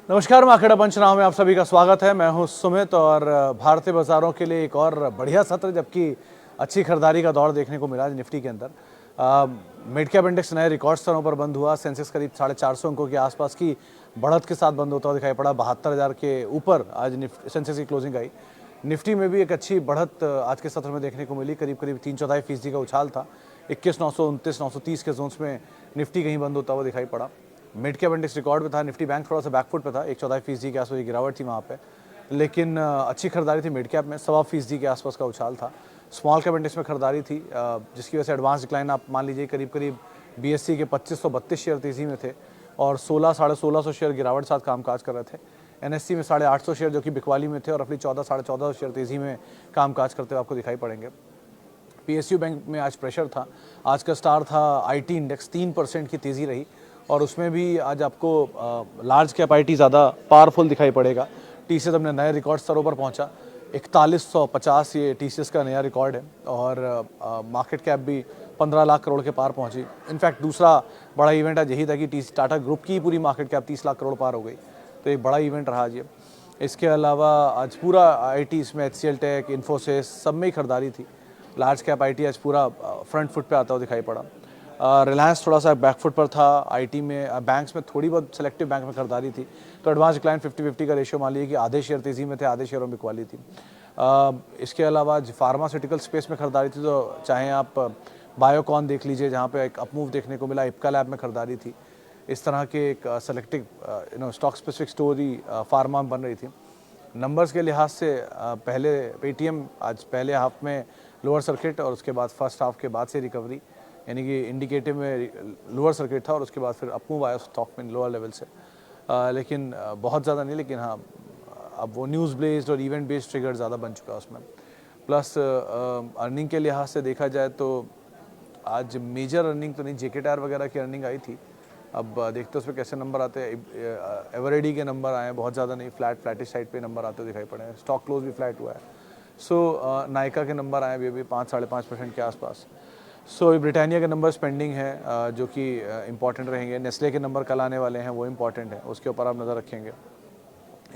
नमस्कार, मार्केट पंचनामे में आप सभी का स्वागत है। मैं हूं सुमित और भारतीय बाजारों के लिए एक और बढ़िया सत्र जबकि अच्छी खरीदारी का दौर देखने को मिला आज निफ्टी के अंदर। मिड कैप इंडेक्स नए रिकॉर्ड स्तरों पर बंद हुआ। सेंसेक्स करीब 450 अंकों के आसपास की बढ़त के साथ बंद होता हुआ दिखाई पड़ा। 72,000 के ऊपर आज सेंसेक्स की क्लोजिंग आई। निफ्टी में भी एक अच्छी बढ़त आज के सत्र में देखने को मिली। करीब करीब 3/4% का उछाल था। 21,929 930 के जोन्स में निफ्टी कहीं बंद होता हुआ दिखाई पड़ा। मिड कैप इंडेक्स रिकॉर्ड पे था। निफ्टी बैंक थोड़ा सा बैकफुट पे था। 1/4% के आसपास गिरावट थी वहाँ पे, लेकिन अच्छी खरीदारी थी। मिड कैप में 1.25% के आसपास का उछाल था। स्मॉल कैप इंडेक्स में खरीदारी थी, जिसकी वजह से एडवांस डिक्लाइन आप मान लीजिए करीब करीब बीएससी के 2532 शेयर तेजी में थे और 1600 शेयर गिरावट साथ कामकाज कर रहे थे। एनएससी में 850 शेयर जो कि बिकवाली में थे और अपनी 1400 शेयर तेजी में कामकाज करते हुए आपको दिखाई पड़ेंगे। पीएसयू बैंक में आज प्रेशर था। आज का स्टार था आईटी इंडेक्स, 3% की तेज़ी रही और उसमें भी आज आपको लार्ज कैप आईटी ज़्यादा पावरफुल दिखाई पड़ेगा। टीसीएस अपने नए रिकॉर्ड स्तरों पर पहुंचा। 4150 ये टीसीएस का नया रिकॉर्ड है और मार्केट कैप भी 15 लाख करोड़ के पार पहुंची। इनफैक्ट दूसरा बड़ा इवेंट आज यही था कि टाटा ग्रुप की पूरी मार्केट कैप 30 लाख करोड़ पार हो गई, तो एक बड़ा इवेंट रहा आज ये। इसके अलावा आज पूरा आईटी इसमें एचसीएल टेक, इन्फोसिस सब में ही खरीदारी थी। लार्ज कैप आईटी आज पूरा फ्रंट फुट पे आता हुआ दिखाई पड़ा। रिलायंस थोड़ा सा बैक फुट पर था। आईटी में बैंक्स में थोड़ी बहुत सेलेक्टिव बैंक में खरीदारी थी, तो एडवांस डिक्लाइन 50-50 का रेशियो मान लीजिए कि आधे शेयर तेजी में थे, आधे शेयरों में बिकवाली थी। इसके अलावा फार्मास्यूटिकल स्पेस में खरीदारी थी, तो चाहे आप बायोकॉन देख लीजिए जहाँ पे एक अपमूव देखने को मिला। इप्का लैब में खरीदारी थी। इस तरह के एक selective stock specific story pharma में बन रही थी। नंबर्स के लिहाज से पहले पेटीएम आज पहले हाफ में लोअर सर्किट और उसके बाद फर्स्ट हाफ के बाद से रिकवरी, यानी कि इंडिकेटिव में लोअर सर्किट था और उसके बाद फिर अपमूव आया स्टॉक में लोअर लेवल से, लेकिन बहुत ज़्यादा नहीं। लेकिन हाँ, अब वो न्यूज़ बेस्ड और इवेंट बेस्ड ट्रिगर ज़्यादा बन चुका है उसमें। प्लस अर्निंग के लिहाज से देखा जाए तो आज मेजर अर्निंग तो नहीं, जेके टायर वगैरह की अर्निंग आई थी। अब देखते हैं उसमें कैसे नंबर आते हैं। एवरेडी के नंबर आए हैं, बहुत ज़्यादा नहीं, फ्लैटिश साइड पे नंबर आते दिखाई पड़े हैं। स्टॉक क्लोज भी फ्लैट हुआ है। सो नायका के नंबर आए अभी 5-5.5% के आसपास। सो ब्रिटानिया के नंबर पेंडिंग है जो कि इंपॉर्टेंट रहेंगे। नेस्ले के नंबर कल आने वाले हैं, वो इंपॉर्टेंट है, उसके ऊपर आप नज़र रखेंगे।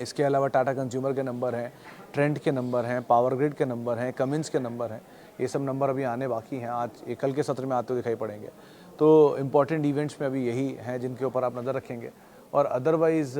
इसके अलावा टाटा कंज्यूमर के नंबर हैं, ट्रेंड के नंबर हैं, पावर ग्रिड के नंबर हैं, कमिंस के नंबर हैं। ये सब नंबर अभी आने बाकी हैं, आज कल के सत्र में आते हुए दिखाई पड़ेंगे। तो इम्पॉर्टेंट इवेंट्स में अभी यही हैं जिनके ऊपर आप नज़र रखेंगे। और अदरवाइज़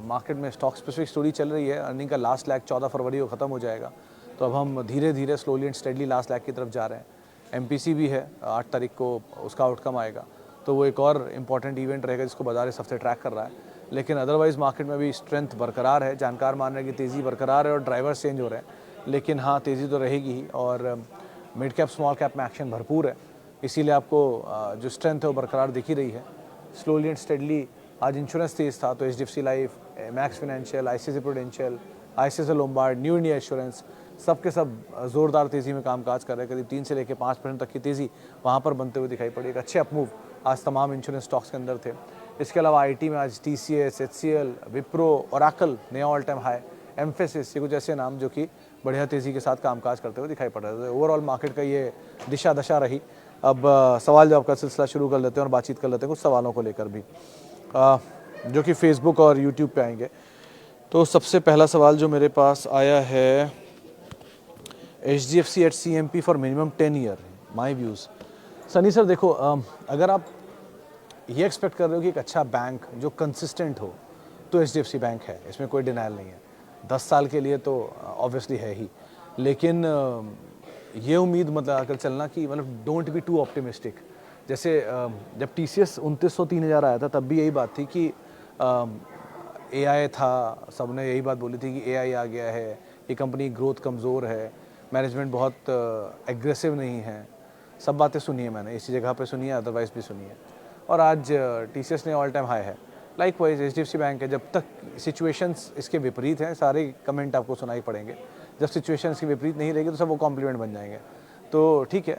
मार्केट में स्टॉक स्पेसिफिक स्टोरी चल रही है। अर्निंग का लास्ट लैग 14 फरवरी को ख़त्म हो जाएगा, तो अब हम धीरे धीरे slowly and steadily last lag की तरफ जा रहे हैं। एमपीसी भी है 8 तारीख को, उसका आउटकम आएगा, तो वो एक और इम्पॉर्टेंट इवेंट रहेगा जिसको बाजार इस हफ्ते ट्रैक कर रहा है। लेकिन अदरवाइज़ मार्केट में भी स्ट्रेंथ बरकरार है। जानकार मान रहे हैं कि तेज़ी बरकरार है और ड्राइवर्स चेंज हो रहे हैं, लेकिन हाँ, तेज़ी तो रहेगी ही। और मिड कैप स्मॉल कैप में एक्शन भरपूर है, इसीलिए आपको जो स्ट्रेंथ है वो बरकरार दिख ही रही है। स्लोली एंड स्टेडली आज इंश्योरेंस तेज था, तो HDFC Life, Max Financial, ICICI Prudential, ICICI Lombard, New India Assurance सब के सब ज़ोरदार तेज़ी में कामकाज कर रहे हैं। करीब 3 से लेकर 5% तक की तेज़ी वहाँ पर बनते हुए दिखाई पड़ी। एक अच्छे अपमूव आज तमाम इंश्योरेंस स्टॉक्स के अंदर थे। इसके अलावा आईटी में आज टीसीएस, एचसीएल, विप्रो, ओरेकल नया ऑल टाइम हाई, एम्फेसिस, ये कुछ ऐसे नाम जो कि बढ़िया तेज़ी के साथ कामकाज करते हुए दिखाई पड़ रहे थे। ओवरऑल मार्केट का ये दिशा दशा रही। अब सवाल जवाब का सिलसिला शुरू कर लेते हैं और बातचीत कर लेते हैं कुछ सवालों को लेकर भी, जो कि फेसबुक और यूट्यूब पे आएंगे। तो सबसे पहला सवाल जो मेरे पास आया है, HDFC at CMP for minimum 10 year, my views. Sunny sir देखो, अगर आप ये एक्सपेक्ट कर रहे हो कि एक अच्छा बैंक जो कंसिस्टेंट हो, तो HDFC बैंक है, इसमें कोई डिनाइल नहीं है। 10 साल के लिए तो ऑब्वियसली है ही, लेकिन ये उम्मीद मत लगाकर चलना कि मतलब डोंट बी टू ऑप्टिमिस्टिक। जैसे जब TCS 2900-3000 आया था, तब भी यही बात थी कि AI था, सबने यही बात बोली थी कि AI आ गया है, ये कंपनी ग्रोथ कमज़ोर है, मैनेजमेंट बहुत एग्रेसिव नहीं है। सब बातें सुनी है मैंने, इसी जगह पे सुनी है, अदरवाइज़ भी सुनी है। और आज TCS ने ऑल टाइम हाई है। लाइकवाइज HDFC बैंक है। जब तक सिचुएशंस इसके विपरीत हैं, सारे कमेंट आपको सुनाई पड़ेंगे। जब सिचुएशन इसकी विपरीत नहीं रहेगी तो सब वो कॉम्प्लीमेंट बन जाएंगे। तो ठीक है,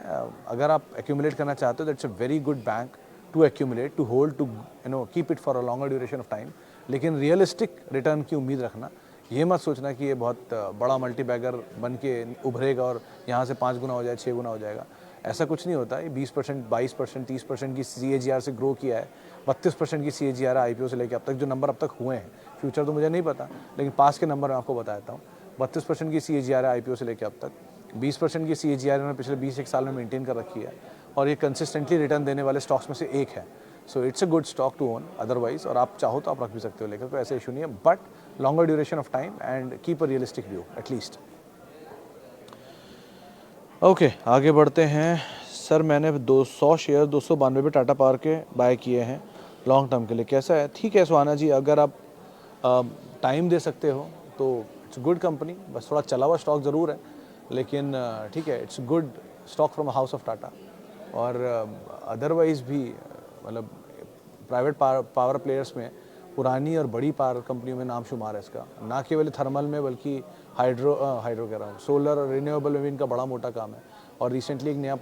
अगर आप एक्यूमुलेट करना चाहते हो, that's a very good bank to accumulate, to hold, to keep it for a longer duration of time. लेकिन रियलिस्टिक रिटर्न की उम्मीद रखना। ये मत सोचना कि ये बहुत बड़ा मल्टी बैगर बन के उभरेगा और यहाँ से 5 गुना हो जाए, 6 गुना हो जाएगा। ऐसा कुछ नहीं होता। ये 20%, 22%, 30% की CAGR से ग्रो किया है। 32% की CAGR है IPO से लेकर अब तक, जो नंबर अब तक हुए हैं। फ्यूचर तो मुझे नहीं पता, लेकिन पास के नंबर मैं आपको बता देता हूँ। 32% की CAGR है IPO से लेकर अब तक। 20% की CAGR इन्होंने पिछले 20 साल में मेंटेन कर रखी है, और ये कंसिस्टेंटली रिटर्न देने वाले स्टॉक्स में से एक है। So it's a good stock to own otherwise, और आप चाहो तो आप रख भी सकते हो लेकर, कोई ऐसा इशू नहीं है, but longer duration of time and keep a realistic view at least. Okay, आगे बढ़ते हैं। सर मैंने 200 शेयर 292 पे टाटा पावर के बाय किए हैं लॉन्ग टर्म के लिए, कैसा है? ठीक है सुहाना जी, अगर आप टाइम दे सकते हो तो इट्स गुड कंपनी। बस थोड़ा चला हुआ स्टॉक ज़रूर है, लेकिन ठीक है, it's good stock from house of Tata. और अदरवाइज़ भी मतलब प्राइवेट पावर प्लेयर्स में पुरानी और बड़ी पावर कंपनियों में नाम शुमार है इसका, ना केवल थर्मल में बल्कि हाइड्रो कह रहा हूँ, सोलर और रिन्यूएबल में भी इनका बड़ा मोटा काम है। और रिसेंटली एक नया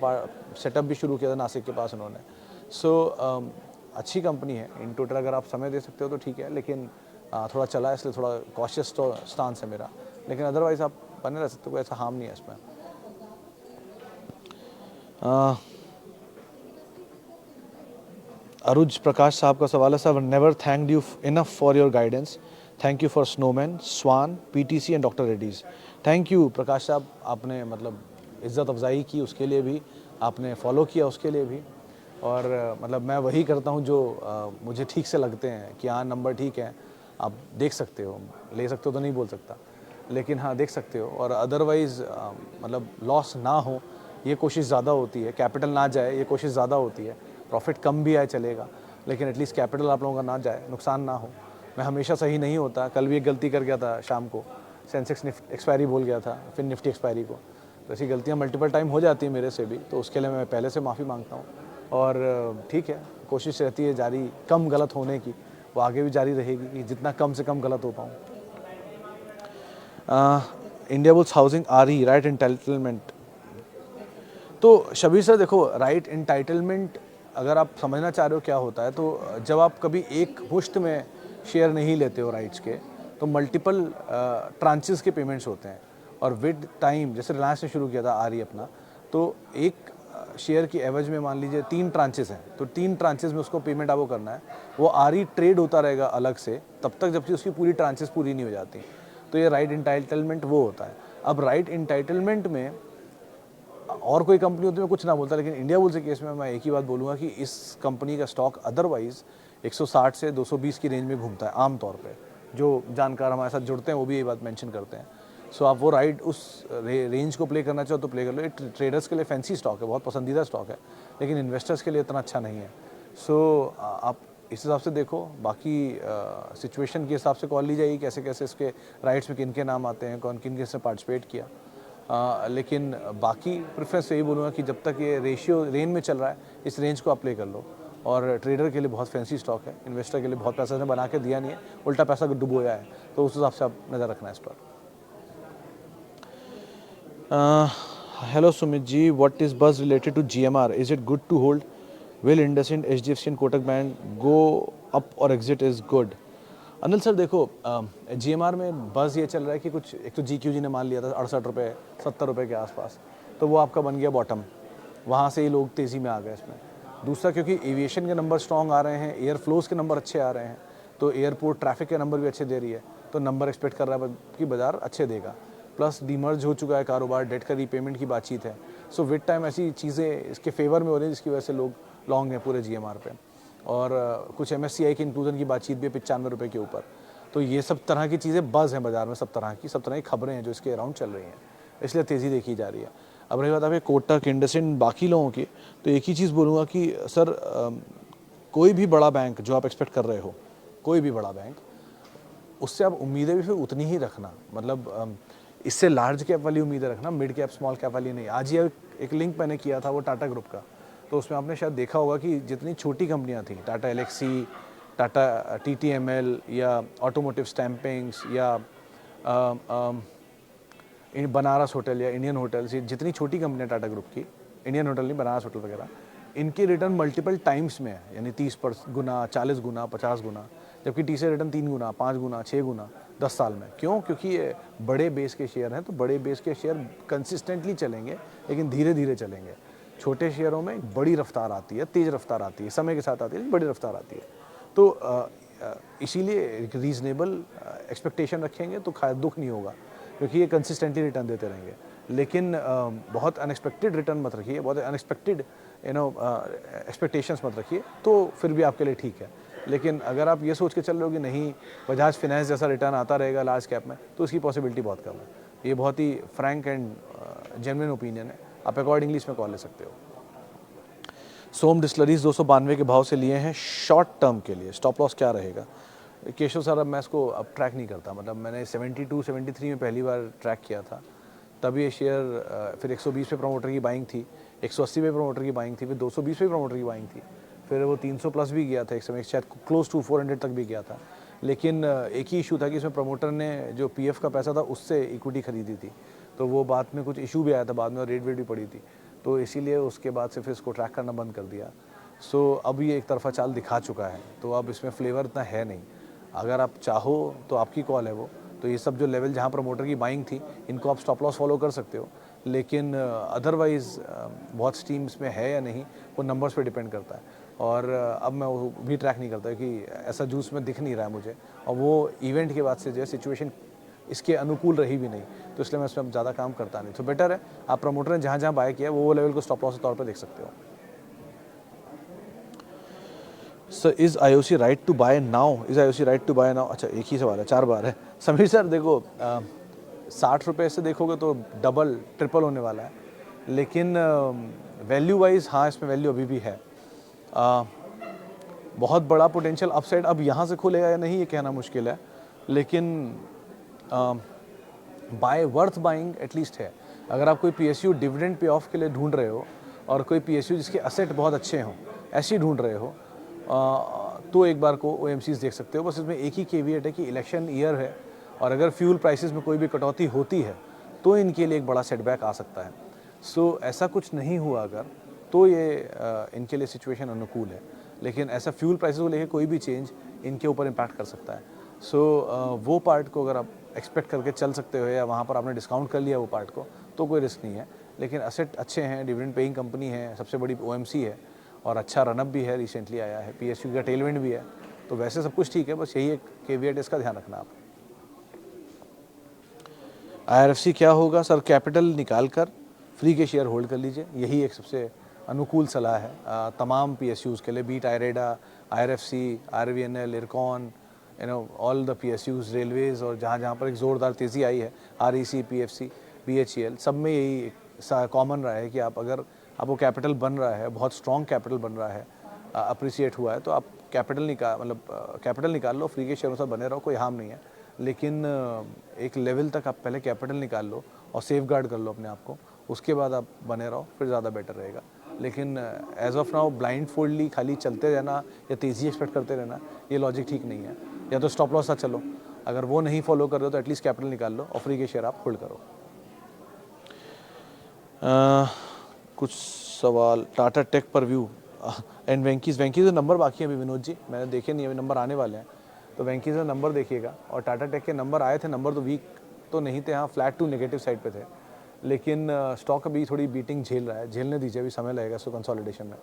सेटअप भी शुरू किया था नासिक के पास उन्होंने। सो अच्छी कंपनी है इन टोटल, अगर आप समय दे सकते हो तो ठीक है, लेकिन थोड़ा चला है इसलिए थोड़ा कॉशियस स्टांस है मेरा, लेकिन अदरवाइज़ आप बने रह सकते हो, कोई ऐसा हार्म नहीं है इसमें। अरुज प्रकाश साहब का सवाल है, sir never thanked you enough for your guidance, thank you for Snowman, Swan, PTC and doctor Reddy's. Thank you Prakash साहब, आपने मतलब इज़्ज़त अफजाई की उसके लिए भी, आपने फॉलो किया उसके लिए भी, और मतलब मैं वही करता हूँ जो मुझे ठीक से लगते हैं कि हाँ नंबर ठीक है, आप देख सकते हो, ले सकते हो तो नहीं बोल सकता, लेकिन हाँ देख सकते हो, और अदरवाइज़ मतलब लॉस ना हो ये कोशिश ज़्यादा होती है, कैपिटल ना जाए ये कोशिश ज़्यादा होती है, प्रॉफिट कम भी आए चलेगा, लेकिन एटलीस्ट कैपिटल आप लोगों का ना जाए, नुकसान ना हो। मैं हमेशा सही नहीं होता, कल भी एक गलती कर गया था शाम को, सेंसेक्स एक्सपायरी बोल गया था, फिर निफ्टी एक्सपायरी को, तो ऐसी गलतियाँ मल्टीपल टाइम हो जाती हैं मेरे से भी, तो उसके लिए मैं पहले से माफ़ी मांगता हूँ। और ठीक है, कोशिश रहती है जारी कम गलत होने की, वो आगे भी जारी रहेगी कि जितना कम से कम गलत हो पाऊँ। India bulls housing RE right entitlement, तो शबीर सर देखो, राइट एंटाइटलमेंट अगर आप समझना चाह रहे हो क्या होता है, तो जब आप कभी एक मुश्त में शेयर नहीं लेते हो राइट्स के, तो मल्टीपल ट्रांचेस के पेमेंट्स होते हैं, और विद टाइम जैसे रिलायंस ने शुरू किया था RE अपना, तो एक शेयर की एवरेज में मान लीजिए 3 ट्रांचेस हैं, तो 3 ट्रांचेस में उसको पेमेंट आपको करना है, वो RE ट्रेड होता रहेगा अलग से तब तक जब तक उसकी पूरी ट्रांचेस पूरी नहीं हो जाती, तो ये राइट एंटाइटलमेंट वो होता है। अब राइट एंटाइटलमेंट में और कोई कंपनी होती है मैं कुछ ना बोलता, लेकिन इंडिया बुल्स के केस में मैं एक ही बात बोलूँगा कि इस कंपनी का स्टॉक अदरवाइज़ 160 से 220 की रेंज में घूमता है आमतौर पे, जो जानकार हमारे साथ जुड़ते हैं वो भी ये बात मेंशन करते हैं। सो आप वो राइट उस रेंज को प्ले करना चाहो तो प्ले कर लो। ये ट्रेडर्स के लिए फैंसी स्टॉक है, बहुत पसंदीदा स्टॉक है, लेकिन इन्वेस्टर्स के लिए इतना अच्छा नहीं है। सो आप इस हिसाब से देखो, बाकी सिचुएशन के हिसाब से कॉल ली जाएगी, कैसे कैसे इसके राइट्स में किन के नाम आते हैं, कौन किन किसने पार्टिसिपेट किया। लेकिन बाकी प्रेफरेंस यही बोलूँगा कि जब तक ये रेशियो रेंज में चल रहा है, इस रेंज को आप प्ले कर लो। और ट्रेडर के लिए बहुत फैंसी स्टॉक है, इन्वेस्टर के लिए बहुत पैसा ने बना के दिया नहीं है, उल्टा पैसा डुबोया है, तो उस हिसाब से आप नज़र रखना है इस पर। Hello Sumit ji, what is buzz related to GMR, is it good to hold, will IndusInd HDFC and Kotak bank go up और exit is good? Anil sir देखो, GMR में बस ये चल रहा है कि कुछ, एक तो GQG ने मान लिया था 68 रुपये 70 रुपये के आसपास, तो वो आपका बन गया बॉटम, वहाँ से ही लोग तेज़ी में आ गए इसमें। दूसरा, क्योंकि एविएशन के नंबर स्ट्रॉन्ग आ रहे हैं, एयर फ्लोज के नंबर अच्छे आ रहे हैं, तो एयरपोर्ट ट्रैफिक के नंबर भी अच्छे दे रही है, तो नंबर एक्सपेक्ट कर रहा है कि बाजार अच्छे देगा। प्लस डीमर्ज हो चुका है कारोबार, डेट का रीपेमेंट की बातचीत है, सो विद टाइम ऐसी चीज़ें इसके फेवर में हो रही हैं जिसकी वजह से लोग लॉन्ग हैं पूरे GMR पे। और कुछ MSCI के इंक्लूजन की बातचीत भी है 95 रुपये के ऊपर। तो ये सब तरह की चीज़ें बज़ हैं बाजार में, सब तरह की खबरें हैं जो इसके अराउंड चल रही हैं, इसलिए तेज़ी देखी जा रही है। अब रही बात आपके कोटक, इंडसइंड, बाकी लोगों की, तो एक ही चीज़ बोलूँगा कि सर कोई भी बड़ा बैंक जो आप एक्सपेक्ट कर रहे हो, कोई भी बड़ा बैंक, उससे आप उम्मीदें भी फिर उतनी ही रखना, मतलब इससे लार्ज कैप वाली उम्मीदें रखना, मिड कैप स्मॉल कैप वाली नहीं। आज ही एक लिंक मैंने किया था वो टाटा ग्रुप का, तो उसमें आपने शायद देखा होगा कि जितनी छोटी कंपनियां थी, टाटा एलेक्सी, टाटा TTML या ऑटोमोटिव स्टैंपिंग्स या बनारस होटल या इंडियन होटल्स, ये जितनी छोटी कंपनियां टाटा ग्रुप की, इंडियन होटल नहीं, बनारस होटल वगैरह, इनके रिटर्न मल्टीपल टाइम्स में है, यानी 30 गुना, 40 गुना, 50 गुना, जबकि टी से रिटर्न 3 गुना, 5 गुना, 6 गुना 10 साल में। क्यों? क्योंकि ये बड़े बेस के शेयर हैं, तो बड़े बेस के शेयर कंसिस्टेंटली चलेंगे, लेकिन धीरे धीरे चलेंगे। छोटे शेयरों में एक बड़ी रफ्तार आती है, तेज़ रफ्तार आती है, समय के साथ आती है, बड़ी रफ्तार आती है। तो इसीलिए एक रीज़नेबल एक्सपेक्टेशन रखेंगे तो खैर दुख नहीं होगा, क्योंकि ये कंसिस्टेंटली रिटर्न देते रहेंगे। लेकिन बहुत अनएक्सपेक्टेड रिटर्न मत रखिए, बहुत अनएक्सपेक्टेड एक्सपेक्टेशंस मत रखिए, तो फिर भी आपके लिए ठीक है। लेकिन अगर आप ये सोच के चल रहे हो कि नहीं बजाज फाइनेंस जैसा रिटर्न आता रहेगा लार्ज कैप में, तो इसकी पॉसिबिलिटी बहुत कम है। ये बहुत ही फ्रैंक एंड जेन्युइन ओपिनियन है, आप अकॉर्डिंगली इसमें कॉल ले सकते हो। सोम डिस्लरीज 292 के भाव से लिए हैं शॉर्ट टर्म के लिए, स्टॉप लॉस क्या रहेगा? केशव सर, अब मैं इसको अब ट्रैक नहीं करता, मतलब मैंने 72 73 में पहली बार ट्रैक किया था, तब ये शेयर फिर 120 पे प्रमोटर की बाइंग थी, 180 पे प्रमोटर की बाइंग थी, फिर 220 पे प्रमोटर की बाइंग थी, फिर वो 300 प्लस भी गया था एक समय, शायद क्लोज टू 400 तक भी गया था। लेकिन एक ही इशू था कि इसमें प्रमोटर ने जो पीएफ का पैसा था उससे इक्विटी खरीदी थी, तो वो बाद में कुछ इशू भी आया था, बाद में रेट वेट भी पड़ी थी, तो इसीलिए उसके बाद से फिर इसको ट्रैक करना बंद कर दिया। सो अब ये एक तरफा चाल दिखा चुका है, तो अब इसमें फ्लेवर इतना है नहीं। अगर आप चाहो तो आपकी कॉल है वो, तो ये सब जो लेवल जहाँ प्रमोटर की बाइंग थी, इनको आप स्टॉप लॉस फॉलो कर सकते हो। लेकिन अदरवाइज़ बहुत स्टीम इसमें है या नहीं, वो नंबर्स पे डिपेंड करता है। और अब मैं वो भी ट्रैक नहीं करता कि ऐसा जूस में दिख नहीं रहा है मुझे, और वो इवेंट के बाद से जो है सिचुएशन इसके अनुकूल रही भी नहीं, तो इसलिए मैं इसमें ज़्यादा काम करता नहीं। तो बेटर है आप प्रमोटर ने जहाँ जहाँ बाय किया वो लेवल को स्टॉप लॉस के तौर पर देख सकते हो। Sir, is IOC right to buy now? Is IOC right to buy now? अच्छा, एक ही सवाल है, 4 बार है। समीर सर देखो, 60 रुपये से देखोगे तो डबल ट्रिपल होने वाला है, लेकिन वैल्यू वाइज हाँ इसमें वैल्यू अभी भी है। बहुत बड़ा पोटेंशियल अपसाइड अब यहाँ से खुलेगा या नहीं ये कहना मुश्किल है, लेकिन बाय वर्थ बाइंग एटलीस्ट है। अगर आप कोई पीएसयू डिविडेंड पे ऑफ के लिए ढूंढ रहे हो और कोई पीएसयू जिसके असेट बहुत अच्छे हों, ऐसी ढूंढ रहे हो, तो एक बार को ओएमसीज देख सकते हो। बस इसमें एक ही केविएट है कि इलेक्शन ईयर है, और अगर फ्यूल प्राइसेस में कोई भी कटौती होती है तो इनके लिए एक बड़ा सेटबैक आ सकता है। सो ऐसा कुछ नहीं हुआ अगर, तो ये इनके लिए सिचुएशन अनुकूल है, लेकिन ऐसा फ्यूल प्राइसेस को लेकर कोई भी चेंज इनके ऊपर इम्पैक्ट कर सकता है। सो वो पार्ट को अगर आप एक्सपेक्ट करके चल सकते हो, या वहाँ पर आपने डिस्काउंट कर लिया वो पार्ट को, तो कोई रिस्क नहीं है। लेकिन असेट अच्छे हैं, डिविडेंड पेइंग कंपनी है, सबसे बड़ी ओएमसी है, और अच्छा रनअप भी है, रिसेंटली आया है, पीएसयू का टेलविंड भी है, तो वैसे सब कुछ ठीक है। बस यही एक केविएट, इसका ध्यान रखना आप। आईआरएफसी क्या होगा? सर, कैपिटल निकाल कर फ्री के शेयर होल्ड कर लीजिए, यही एक सबसे अनुकूल सलाह है तमाम पीएसयूज़ के लिए, be it IREDA, IRFC, RVNL, Ircon, all the PSUs, railways, और जहाँ जहाँ पर एक ज़ोरदार तेज़ी आई है, आरईसी, पीएफसी, बीएचईएल, सब में यही कॉमन रहा है कि आप अगर आपको कैपिटल बन रहा है, बहुत स्ट्रॉन्ग कैपिटल बन रहा है, अप्रिसिएट हुआ है, तो आप कैपिटल निकाल लो, फ्री के शेयरों से बने रहो, कोई हार्म नहीं है। लेकिन एक लेवल तक आप पहले कैपिटल निकाल लो और सेफगार्ड कर लो अपने आप को, उसके बाद आप बने रहो, फिर ज़्यादा बेटर रहेगा। लेकिन एज ऑफ नाउ ब्लाइंड फोल्डली खाली चलते रहना या तेज़ी एक्सपेक्ट करते रहना, ये लॉजिक ठीक नहीं है। या तो स्टॉप लॉस साथ चलो, अगर वो नहीं फॉलो कर रहे हो तो एटलीस्ट कैपिटल निकाल लो और फ्री के शेयर आप होल्ड करो। कुछ सवाल, टाटा टेक पर व्यू एंड वेंकीज का नंबर बाकी है अभी विनोद जी, मैंने देखे नहीं, अभी नंबर आने वाले हैं, तो वेंकीज का नंबर देखिएगा। और टाटा टेक के नंबर आए थे, नंबर तो वीक तो नहीं थे, हाँ फ्लैट टू नेगेटिव साइड पे थे, लेकिन स्टॉक अभी थोड़ी बीटिंग झेल रहा है, झेलने दीजिए, अभी समय लगेगा इसको कंसोलिडेशन में।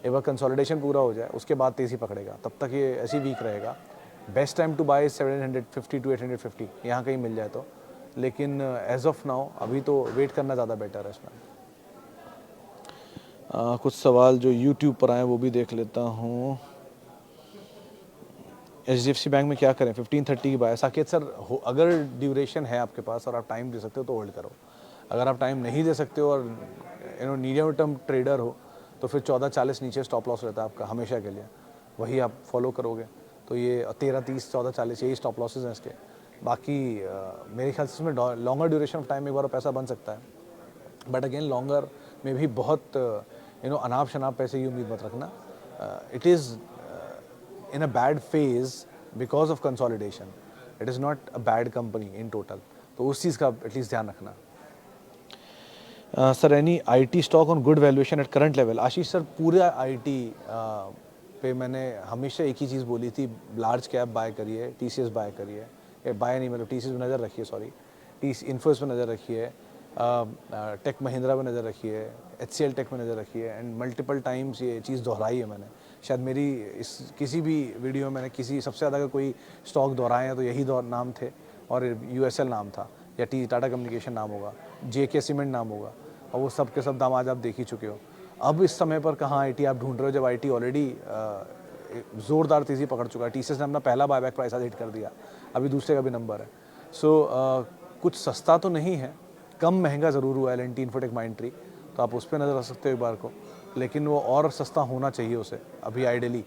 एक बार कंसोलिडेशन पूरा हो जाए उसके बाद तेज़ी पकड़ेगा, तब तक ये ऐसी वीक रहेगा। Best time to buy 750 to 850, यहाँ कहीं मिल जाए तो, लेकिन एज ऑफ नाउ अभी तो वेट करना ज़्यादा बेटर है इसमें। कुछ सवाल जो यूट्यूब पर आए वो भी देख लेता हूँ। HDFC बैंक में क्या करें? 1530 की बाय। साकेत सर, अगर ड्यूरेशन है आपके पास और आप टाइम दे सकते हो तो होल्ड करो। अगर आप टाइम नहीं दे सकते हो और मीडियम टर्म ट्रेडर हो, तो फिर 1440 नीचे स्टॉप लॉस रहता है आपका हमेशा के लिए, वही आप फॉलो करोगे। तो ये 1330, 1440 यही स्टॉप लॉसेज हैं इसके। बाकी मेरे ख्याल से इसमें लॉन्गर ड्यूरेशन ऑफ टाइम एक बार पैसा बन सकता है, बट अगेन लॉन्गर में भी बहुत अनाप शनाप पैसे की उम्मीद मत रखना। It is in a bad phase because of consolidation. It is not a bad company in total. तो उस चीज़ का एटलीस्ट ध्यान रखना। Sir, any IT stock on good valuation at current level? Ashish sir, पूरा IT पे मैंने हमेशा एक ही चीज़ बोली थी, लार्ज कैप बाय करिए, TCS बाय करिए, बाय नहीं मतलब TCS पे नज़र रखिए, सॉरी, इन्फोसिस पे नज़र रखिए, टेक महिंद्रा में नज़र रखी है, HCL टेक में नज़र रखी है, एंड मल्टीपल टाइम्स ये चीज़ दोहराई है मैंने। शायद मेरी इस किसी भी वीडियो में मैंने किसी सबसे ज़्यादा अगर कोई स्टॉक दोहराए हैं तो यही नाम थे, और USL नाम था, या टाटा कम्युनिकेशन नाम होगा, JK सीमेंट नाम होगा, और वो सब के सब दाम आज आप देख ही चुके हो। अब इस समय पर कहाँ IT आप ढूंढ रहे हो, जब IT ऑलरेडी ज़ोरदार तेज़ी पकड़ चुका है। TCS ने अपना पहला बायबैक प्राइस आज हिट कर दिया, अभी दूसरे का भी नंबर है। सो कुछ सस्ता तो नहीं है, कम महंगा ज़रूर हुआ है L&T इन्फोटेक माइंडट्री, तो आप उस पर नज़र रख सकते हो एक बार को, लेकिन वो और सस्ता होना चाहिए उसे अभी आइडियली,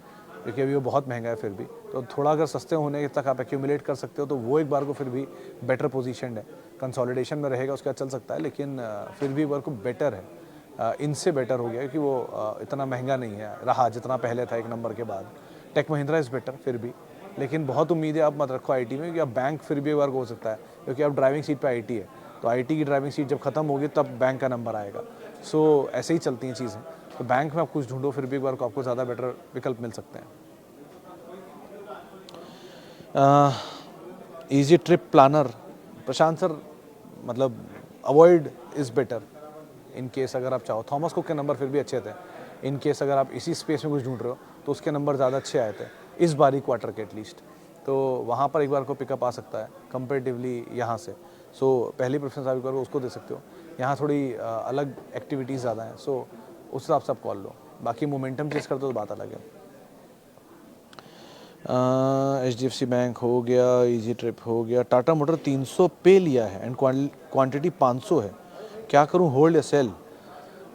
क्योंकि अभी वो बहुत महंगा है। फिर भी तो थोड़ा अगर सस्ते होने तक आप एक्यूमुलेट कर सकते हो तो वो एक बार को फिर भी बेटर पोजीशन है। कंसोलिडेशन में रहेगा उसके बाद चल सकता है, लेकिन फिर भी एक बार को बेटर है, इनसे बेटर हो गया कि वो इतना महंगा नहीं है रहा जितना पहले था एक नंबर के बाद। टेक महिंद्रा इज़ बेटर फिर भी, लेकिन बहुत उम्मीदें आप मत रखो IT में, क्योंकि अब बैंक फिर भी एक बार को हो सकता है, क्योंकि अब ड्राइविंग सीट पे IT है, तो IT की ड्राइविंग सीट जब खत्म होगी तब बैंक का नंबर आएगा। सो ऐसे ही चलती हैं चीज़ें, तो बैंक में आप कुछ ढूंढो, फिर भी एक बार को आपको ज़्यादा बेटर विकल्प मिल सकते हैं। ईजी ट्रिप प्लानर प्रशांत सर, मतलब avoid is better in case अगर आप चाहो। थॉमस कुक के नंबर फिर भी अच्छे थे, इन केस अगर आप इसी स्पेस में कुछ ढूंढ रहे हो तो उसके नंबर ज़्यादा अच्छे आए थे इस बारी क्वार्टर के एटलीस्ट, तो वहाँ पर एक बार को पिकअप आ सकता है कंपेरेटिवली यहाँ से। सो पहली प्रेफरेंस आप एक बार को उसको दे सकते हो, यहाँ थोड़ी अलग एक्टिविटीज़ ज़्यादा हैं, सो उस हिसाब से आप कॉल लो। बाकी मोमेंटम चेस करते हो तो बात अलग है। HDFC बैंक हो गया, ईजी ट्रिप हो गया, टाटा मोटर 300 पे लिया है एंड क्वांटिटी 500 है, क्या करूं, होल्ड या सेल?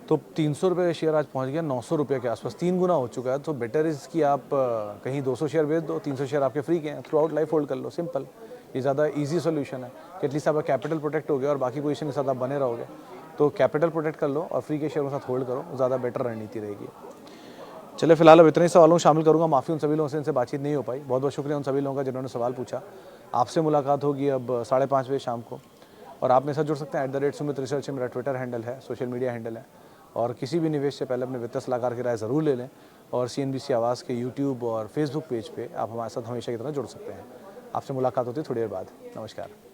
तो 300 रुपये का शेयर आज पहुंच गया 900 रुपये के आसपास, 3 गुना हो चुका है। तो बेटर इज़ कि आप कहीं 200 शेयर बेच दो, 300 शेयर आपके फ्री के हैं, थ्रू आउट लाइफ होल्ड कर लो, सिंपल। ये ज़्यादा इजी सोल्यूशन है कि एटलीस्ट आपका कैपिटल प्रोटेक्ट हो गया और बाकी पोजीशन के साथ आप बने रहोगे। तो कैपिटल प्रोटेक्ट कर लो और फ्री के शेयर के साथ होल्ड करो, ज़्यादा बेटर रणनीति रहेगी। चलिए फिलहाल अब इतने ही सवालों शामिल करूंगा, माफ़ी उन सभी लोगों से इनसे बातचीत नहीं हो पाई। बहुत बहुत शुक्रिया उन सभी लोगों का जिन्होंने सवाल पूछा। आपसे मुलाकात होगी अब 5:30 बजे शाम को, और आप मेरे साथ जुड़ सकते हैं @सुमित रिसर्च, मेरा ट्विटर हैंडल है, सोशल मीडिया हैंडल है। और किसी भी निवेश से पहले अपने वित्तीय सलाहकार की राय ज़रूर ले लें, और CNBC आवाज़ के YouTube और Facebook पेज पे आप हमारे साथ हमेशा की तरह जुड़ सकते हैं। आपसे मुलाकात होती है थोड़ी देर बाद। नमस्कार।